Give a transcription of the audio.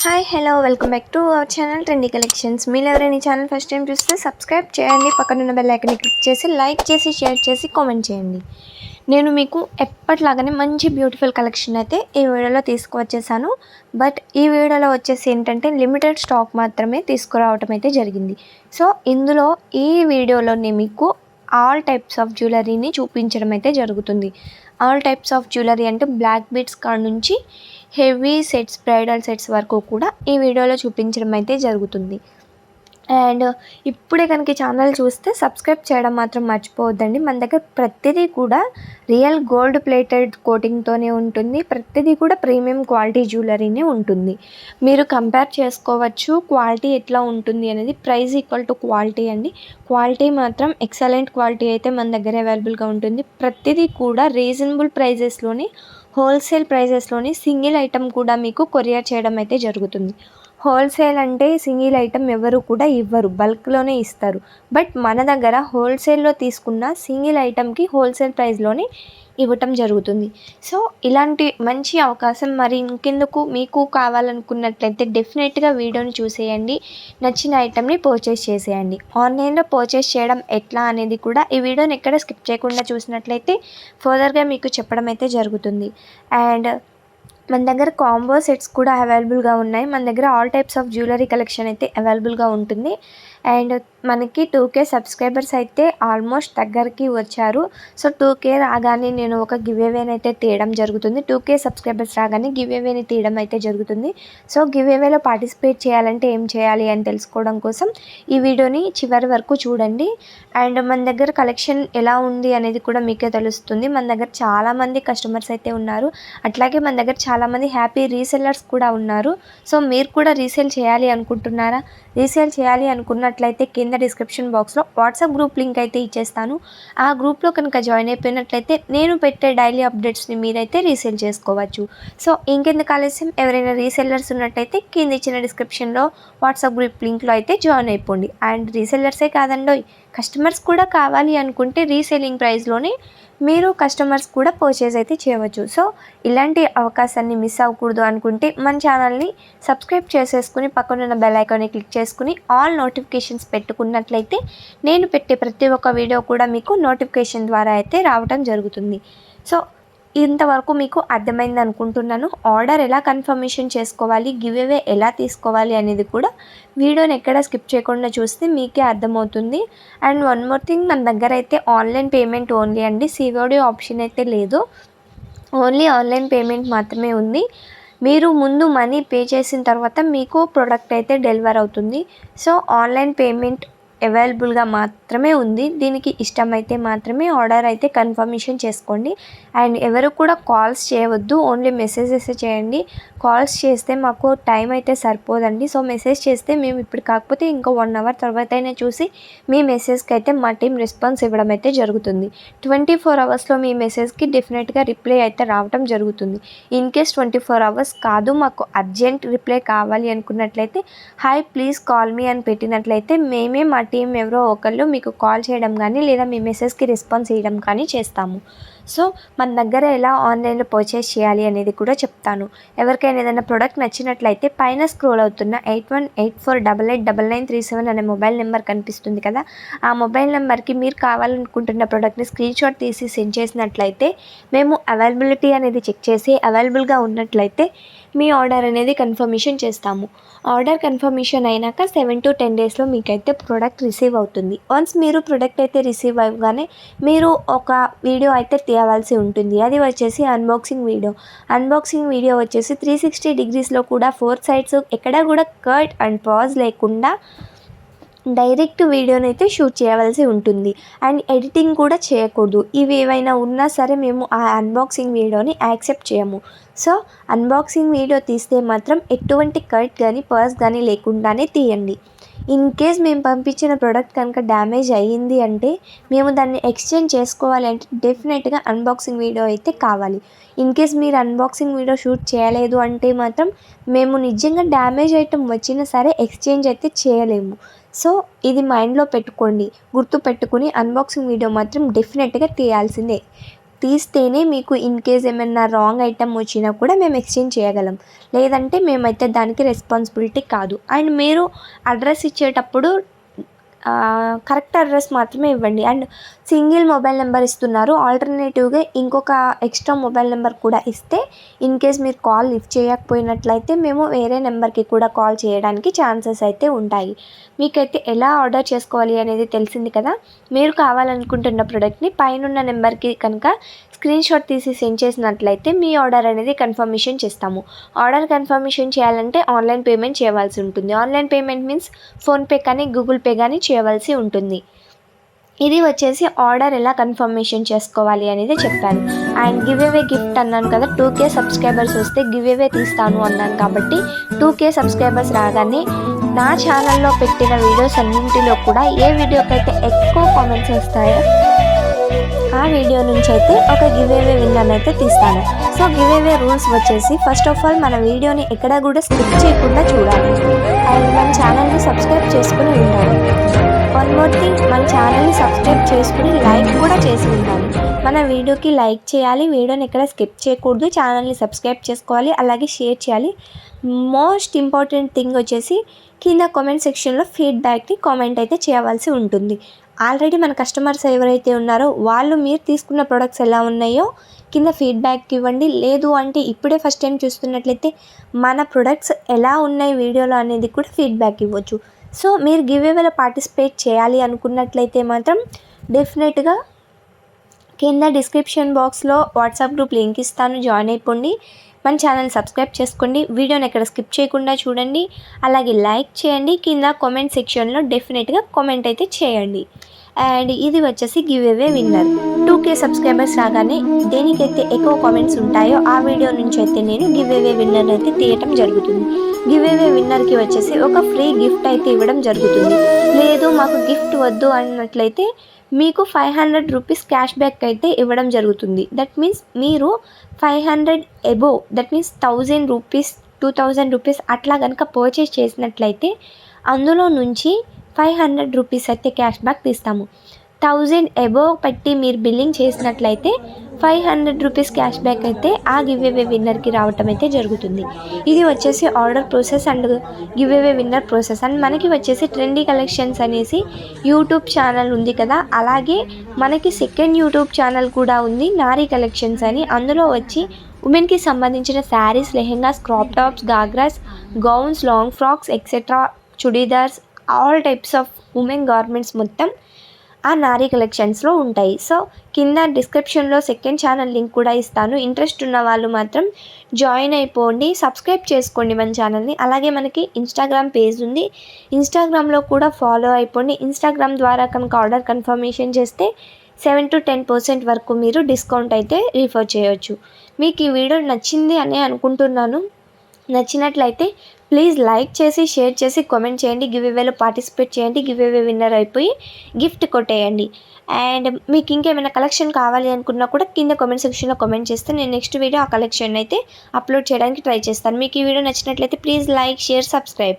Hi hello welcome back to our channel trendy collections. మీరు ఎవరైనా ఈ ఛానల్ ఫస్ట్ టైం చూస్తే సబ్స్క్రైబ్ చేయండి, పక్కనున్న బెల్ ఐకాన్ని క్లిక్ చేసి లైక్ చేసి షేర్ చేసి కామెంట్ చేయండి. నేను మీకు ఎప్పటిలాగానే మంచి బ్యూటిఫుల్ కలెక్షన్ అయితే ఈ వీడియోలో తీసుకువచ్చేసాను. బట్ ఈ వీడియోలో వచ్చేసి ఏంటంటే లిమిటెడ్ స్టాక్ మాత్రమే తీసుకురావటం అయితే జరిగింది. సో ఇందులో ఈ వీడియోలోనే మీకు ఆల్ టైప్స్ ఆఫ్ జ్యువెలరీని చూపించడం అయితే జరుగుతుంది. ఆల్ టైప్స్ ఆఫ్ జ్యువెలరీ అంటే బ్లాక్ బీడ్స్ కాడ నుంచి హెవీ సెట్స్, బ్రైడల్ సెట్స్ వరకు కూడా ఈ వీడియోలో చూపించడం అయితే జరుగుతుంది. అండ్ ఇప్పుడే కనుక ఛానల్ చూస్తే సబ్స్క్రైబ్ చేయడం మాత్రం మర్చిపోవద్దండి. మన దగ్గర ప్రతిదీ కూడా రియల్ గోల్డ్ ప్లేటెడ్ కోటింగ్తోనే ఉంటుంది. ప్రతిదీ కూడా ప్రీమియం క్వాలిటీ జ్యువెలరీనే ఉంటుంది. మీరు కంపేర్ చేసుకోవచ్చు క్వాలిటీ ఎట్లా ఉంటుంది అనేది. ప్రైస్ ఈక్వల్ టు క్వాలిటీ అండి. క్వాలిటీ మాత్రం ఎక్సలెంట్ క్వాలిటీ అయితే మన దగ్గర అవైలబుల్గా ఉంటుంది. ప్రతిదీ కూడా రీజనబుల్ ప్రైజెస్లోని, హోల్సేల్ ప్రైజెస్లోని సింగిల్ ఐటమ్ కూడా మీకు కొరియర్ చేయడం అయితే జరుగుతుంది. హోల్సేల్ అంటే సింగిల్ ఐటమ్ ఎవరు కూడా ఇవ్వరు, బల్క్లోనే ఇస్తారు. బట్ మన దగ్గర హోల్సేల్లో తీసుకున్న సింగిల్ ఐటమ్కి హోల్సేల్ ప్రైస్లోనే ఇవ్వటం జరుగుతుంది. సో ఇలాంటి మంచి అవకాశం మరి ఇంకెందుకు, మీకు కావాలనుకున్నట్లయితే డెఫినెట్గా వీడియోని చూసేయండి, నచ్చిన ఐటమ్ని పర్చేస్ చేసేయండి. ఆన్లైన్లో పర్చేస్ చేయడం ఎట్లా అనేది కూడా ఈ వీడియోని ఎక్కడ స్కిప్ చేయకుండా చూసినట్లయితే ఫర్దర్గా మీకు చెప్పడం అయితే జరుగుతుంది. అండ్ మన దగ్గర కాంబో సెట్స్ కూడా అవైలబుల్గా ఉన్నాయి. మన దగ్గర all types of jewellery collection అయితే అవైలబుల్గా ఉంటుంది. అండ్ మనకి 2K సబ్స్క్రైబర్స్ అయితే ఆల్మోస్ట్ దగ్గరికి వచ్చారు. సో 2K రాగానే నేను ఒక గివ్అవేని అయితే తీయడం జరుగుతుంది. 2K సబ్స్క్రైబర్స్ రాగానే గివ్అవేని తీయడం అయితే జరుగుతుంది. సో గివ్అవేలో పార్టిసిపేట్ చేయాలంటే ఏం చేయాలి అని తెలుసుకోవడం కోసం ఈ వీడియోని చివరి వరకు చూడండి. అండ్ మన దగ్గర కలెక్షన్ ఎలా ఉంది అనేది కూడా మీకే తెలుస్తుంది. మన దగ్గర చాలామంది కస్టమర్స్ అయితే ఉన్నారు. అట్లాగే మన దగ్గర చాలామంది హ్యాపీ రీసెల్లర్స్ కూడా ఉన్నారు. సో మీరు కూడా రీసేల్ చేయాలి అనుకుంటున్నారా? రీసేల్ చేయాలి అనుకున్నట్లయితే కింద డిస్క్రిప్షన్ బాక్స్లో వాట్సాప్ గ్రూప్ లింక్ అయితే ఇచ్చేస్తాను. ఆ గ్రూప్లో కనుక జాయిన్ అయిపోయినట్లయితే నేను పెట్టే డైలీ అప్డేట్స్ని మీరైతే రీసేల్ చేసుకోవచ్చు. సో ఇంకెందుకు ఆలస్యం, ఎవరైనా రీసెల్లర్స్ ఉన్నట్టయితే కింద ఇచ్చిన డిస్క్రిప్షన్లో వాట్సాప్ గ్రూప్ లింక్లో అయితే జాయిన్ అయిపోండి. అండ్ రీసెల్లర్సే కాదండో, కస్టమర్స్ కూడా కావాలి అనుకుంటే రీసేలింగ్ ప్రైస్లోనే మీరు కస్టమర్స్ కూడా పర్చేజ్ అయితే చేయవచ్చు. సో ఇలాంటి అవకాశాన్ని మిస్ అవ్వకూడదు అనుకుంటే మన ఛానల్ని సబ్స్క్రైబ్ చేసేసుకుని పక్కనున్న బెల్ ఐకాన్ని క్లిక్ చేసుకుని ఆల్ నోటిఫికేషన్స్ పెట్టుకున్నట్లయితే నేను పెట్టే ప్రతి ఒక్క వీడియో కూడా మీకు నోటిఫికేషన్ ద్వారా అయితే రావడం జరుగుతుంది. సో ఇంతవరకు మీకు అర్థమైంది అనుకుంటున్నాను. ఆర్డర్ ఎలా కన్ఫర్మేషన్ చేసుకోవాలి, గివ్అవే ఎలా తీసుకోవాలి అనేది కూడా వీడియోని ఎక్కడ స్కిప్ చేయకుండా చూస్తే మీకే అర్థమవుతుంది. అండ్ వన్ మోర్ థింగ్, మన దగ్గర అయితే ఆన్లైన్ పేమెంట్ ఓన్లీ అండి. COD ఆప్షన్ అయితే లేదు, ఓన్లీ ఆన్లైన్ పేమెంట్ మాత్రమే ఉంది. మీరు ముందు మనీ పే చేసిన తర్వాత మీకు ప్రోడక్ట్ అయితే డెలివర్ అవుతుంది. సో ఆన్లైన్ పేమెంట్ అవైలబుల్గా మాత్రమే ఉంది. దీనికి ఇష్టమైతే మాత్రమే ఆర్డర్ అయితే కన్ఫర్మేషన్ చేసుకోండి. అండ్ ఎవరు కూడా కాల్స్ చేయవద్దు, ఓన్లీ మెసేజెస్ చేయండి. కాల్స్ చేస్తే మాకు టైం అయితే సరిపోదండి. సో మెసేజ్ చేస్తే మేము ఇప్పుడు కాకపోతే ఇంకో 1 అవర్ తర్వాత అయినా చూసి మీ మెసేజ్కి అయితే మా టీం రెస్పాన్స్ ఇవ్వడం అయితే జరుగుతుంది. 24 అవర్స్లో మీ మెసేజ్కి డెఫినెట్గా రిప్లై అయితే రావడం జరుగుతుంది. ఇన్ కేస్ 24 అవర్స్ కాదు, మాకు అర్జెంట్ రిప్లై కావాలి అనుకున్నట్లయితే హాయ్ ప్లీజ్ కాల్ మీ అని పెట్టినట్లయితే మేమే మా టీం ఎవరో ఒకళ్ళు మీకు కాల్ చేయడం కానీ లేదా మీ మెసేజ్కి రెస్పాన్స్ ఇవ్వడం కానీ చేస్తాము. సో మన దగ్గర ఎలా ఆన్లైన్లో పర్చేస్ చేయాలి అనేది కూడా చెప్తాను. ఎవరికైనా ఏదైనా ప్రోడక్ట్ నచ్చినట్లయితే పైన స్క్రోల్ అవుతున్న 8184889937 అనే మొబైల్ నెంబర్ కనిపిస్తుంది కదా, ఆ మొబైల్ నెంబర్కి మీరు కావాలనుకుంటున్న ప్రోడక్ట్ని స్క్రీన్ షాట్ తీసి సెండ్ చేసినట్లయితే మేము అవైలబిలిటీ అనేది చెక్ చేసి అవైలబుల్గా ఉన్నట్లయితే మీ ఆర్డర్ అనేది కన్ఫర్మేషన్ చేస్తాము. ఆర్డర్ కన్ఫర్మేషన్ అయినాక 7 to 10 డేస్లో మీకైతే ప్రోడక్ట్ రిసీవ్ అవుతుంది. వన్స్ మీరు ప్రోడక్ట్ అయితే రిసీవ్ అవ్వగానే మీరు ఒక వీడియో అయితే తీయవలసి ఉంటుంది. అది వచ్చేసి అన్బాక్సింగ్ వీడియో. అన్బాక్సింగ్ వీడియో వచ్చేసి 360 degreesలో కూడా 4 sides ఎక్కడ కూడా కట్ అండ్ పాజ్ లేకుండా డైరెక్ట్ వీడియోని అయితే షూట్ చేయవలసి ఉంటుంది. అండ్ ఎడిటింగ్ కూడా చేయకూడదు. ఇవి ఏవైనా ఉన్నా సరే మేము ఆ అన్బాక్సింగ్ వీడియోని యాక్సెప్ట్ చేయము. సో అన్బాక్సింగ్ వీడియో తీస్తే మాత్రం ఎటువంటి కట్ కానీ పాజ్ కానీ లేకుండానే తీయండి. ఇన్ కేస్ మేము పంపించిన ప్రోడక్ట్ కనుక డ్యామేజ్ అయ్యింది అంటే మేము దాన్ని ఎక్స్చేంజ్ చేసుకోవాలి అంటే డెఫినెట్గా అన్బాక్సింగ్ వీడియో అయితే కావాలి. ఇన్ కేస్ మీరు అన్బాక్సింగ్ వీడియో షూట్ చేయలేదు అంటే మాత్రం మేము నిజంగా డ్యామేజ్ ఐటమ్ వచ్చినా సరే ఎక్స్చేంజ్ అయితే చేయలేము. సో ఇది మైండ్లో పెట్టుకోండి, గుర్తు పెట్టుకుని అన్బాక్సింగ్ వీడియో మాత్రం డెఫినెట్గా తీయాల్సిందే. తీస్తేనే మీకు ఇన్ కేస్ ఏమైనా రాంగ్ ఐటమ్ వచ్చినా కూడా మేము ఎక్స్చేంజ్ చేయగలం, లేదంటే మేమైతే దానికి రెస్పాన్సిబిలిటీ కాదు. అండ్ మీరు అడ్రస్ ఇచ్చేటప్పుడు కరెక్ట్ అడ్రస్ మాత్రమే ఇవ్వండి. అండ్ సింగిల్ మొబైల్ నెంబర్ ఇస్తున్నారు, ఆల్టర్నేటివ్గా ఇంకొక ఎక్స్ట్రా మొబైల్ నెంబర్ కూడా ఇస్తే ఇన్ కేస్ మీరు కాల్ లిఫ్ట్ చేయకపోయినట్లయితే మేము వేరే నెంబర్కి కూడా కాల్ చేయడానికి ఛాన్సెస్ అయితే ఉంటాయి. మీకైతే ఎలా ఆర్డర్ చేసుకోవాలి అనేది తెలిసింది కదా. మీరు కావాలనుకుంటున్న ప్రోడక్ట్ని పైనున్న నెంబర్కి కనుక స్క్రీన్ షాట్ తీసి సెండ్ చేసినట్లయితే మీ ఆర్డర్ అనేది కన్ఫర్మేషన్ చేస్తాము. ఆర్డర్ కన్ఫర్మేషన్ చేయాలంటే ఆన్లైన్ పేమెంట్ చేయవలసి ఉంటుంది. ఆన్లైన్ పేమెంట్ మీన్స్ ఫోన్పే కానీ గూగుల్ పే కానీ చేయవలసి ఉంటుంది. ఇది వచ్చేసి ఆర్డర్ ఎలా కన్ఫర్మేషన్ చేసుకోవాలి అనేది చెప్పాను. అండ్ గివ్ అవే గిఫ్ట్ అన్నాను కదా, 2K సబ్స్క్రైబర్స్ వస్తే గివ్ అవే తీస్తాను అన్నాను కాబట్టి 2K సబ్స్క్రైబర్స్ రాగానే నా ఛానల్లో పెట్టిన వీడియోస్ అన్నింటిలో కూడా ఏ వీడియోకైతే ఎక్కువ కామెంట్స్ వస్తాయో ఆ వీడియో నుంచి అయితే ఒక గివ్ అవే విన్నర్ అయితే తీస్తాను. సో గివ్ అవే రూల్స్ వచ్చేసి ఫస్ట్ ఆఫ్ ఆల్ మన వీడియోని ఎక్కడా కూడా స్కిప్ చేయకుండా చూడాలి. అండ్ మన ఛానల్ని సబ్స్క్రైబ్ చేసుకుని ఉండాలి. వన్ మోర్ థింగ్, మన ఛానల్ని సబ్స్క్రైబ్ చేసుకుని లైక్ కూడా చేసి ఉండాలి. మన వీడియోకి లైక్ చేయాలి, వీడియోని ఎక్కడ స్కిప్ చేయకూడదు, ఛానల్ని సబ్స్క్రైబ్ చేసుకోవాలి, అలాగే షేర్ చేయాలి. మోస్ట్ ఇంపార్టెంట్ థింగ్ వచ్చేసి కింద కామెంట్ సెక్షన్లో ఫీడ్బ్యాక్ని కామెంట్ అయితే చేయవలసి ఉంటుంది. ఆల్రెడీ మన కస్టమర్స్ ఎవరైతే ఉన్నారో వాళ్ళు మీరు తీసుకున్న ప్రొడక్ట్స్ ఎలా ఉన్నాయో కింద ఫీడ్బ్యాక్ ఇవ్వండి. లేదు అంటే ఇప్పుడే ఫస్ట్ టైం చూస్తున్నట్లయితే మన ప్రొడక్ట్స్ ఎలా ఉన్నాయి వీడియోలో అనేది కూడా ఫీడ్బ్యాక్ ఇవ్వచ్చు. సో మీరు గివ్ అవేలో పార్టిసిపేట్ చేయాలి అనుకున్నట్లయితే మాత్రం డెఫినెట్గా కింద డిస్క్రిప్షన్ బాక్స్లో వాట్సాప్ గ్రూప్ లింక్ ఇస్తాను, జాయిన్ అయిపోండి. మన ఛానల్ సబ్స్క్రైబ్ చేసుకోండి, వీడియోని ఎక్కడ స్కిప్ చేయకుండా చూడండి, అలాగే లైక్ చేయండి. కింద కామెంట్ సెక్షన్లో డెఫినెట్గా కామెంట్ అయితే చేయండి. అండ్ ఇది వచ్చేసి give away winner. 2K subscribers రాగానే దేనికైతే ఎక్కువ కామెంట్స్ ఉంటాయో ఆ వీడియో నుంచి అయితే నేను గివ్ అవే విన్నర్ అయితే తీయటం జరుగుతుంది. గివ్ అవే విన్నర్కి వచ్చేసి ఒక ఫ్రీ గిఫ్ట్ అయితే ఇవ్వడం జరుగుతుంది. లేదు మాకు గిఫ్ట్ వద్దు అన్నట్లయితే మీకు 500 రూపీస్ క్యాష్ బ్యాక్ అయితే ఇవ్వడం జరుగుతుంది. దట్ మీన్స్ మీరు 500 above, that means 1000 rupees 2000 rupees అట్లా కనుక పర్చేస్ చేసినట్లయితే అందులో నుంచి 500 రూపీస్ అయితే క్యాష్ బ్యాక్ తీస్తాము. 1000 అబోవ్ పెట్టి మీరు బిల్లింగ్ చేసినట్లయితే 500 రూపీస్ క్యాష్ బ్యాక్ అయితే ఆ గివ్ అవే విన్నర్కి రావటం అయితే జరుగుతుంది. ఇది వచ్చేసి order process and give away winner process. And మనకి వచ్చేసి ట్రెండీ కలెక్షన్స్ అనేసి యూట్యూబ్ ఛానల్ ఉంది కదా, అలాగే మనకి సెకండ్ యూట్యూబ్ ఛానల్ కూడా ఉంది, నారీ కలెక్షన్స్ అని. అందులో వచ్చి ఉమెన్కి సంబంధించిన saris, lehengas, crop tops, ghagras, gowns, long frocks etcetera, churidars, all types of women garments మొత్తం ఆ నారీ కలెక్షన్స్లో ఉంటాయి. సో కింద డిస్క్రిప్షన్లో సెకండ్ ఛానల్ లింక్ కూడా ఇస్తాను. ఇంట్రెస్ట్ ఉన్న వాళ్ళు మాత్రం జాయిన్ అయిపోండి, సబ్స్క్రైబ్ చేసుకోండి మన ఛానల్ని. అలాగే మనకి ఇన్స్టాగ్రామ్ పేజ్ ఉంది, ఇన్స్టాగ్రామ్లో కూడా ఫాలో అయిపోండి. ఇన్స్టాగ్రామ్ ద్వారా కనుక ఆర్డర్ కన్ఫర్మేషన్ చేస్తే 7 to 10% వరకు మీరు డిస్కౌంట్ అయితే రిఫర్ చేయొచ్చు. మీకు ఈ వీడియో నచ్చింది అని అనుకుంటున్నాను. నచ్చినట్లయితే ప్లీజ్ లైక్ చేసి షేర్ చేసి కామెంట్ చేయండి, గివ్ అవేలో పార్టిసిపేట్ చేయండి, గివ్ అవే విన్నర్ అయిపోయి గిఫ్ట్ కొట్టేయండి. అండ్ మీకు ఇంకేమైనా కలెక్షన్ కావాలి అనుకున్నా కూడా కింద కామెంట్ సెక్షన్లో కామెంట్ చేస్తే నేను నెక్స్ట్ వీడియో ఆ కలెక్షన్ అయితే అప్లోడ్ చేయడానికి ట్రై చేస్తాను. మీకు ఈ వీడియో నచ్చినట్లయితే ప్లీజ్ లైక్, షేర్, సబ్స్క్రైబ్.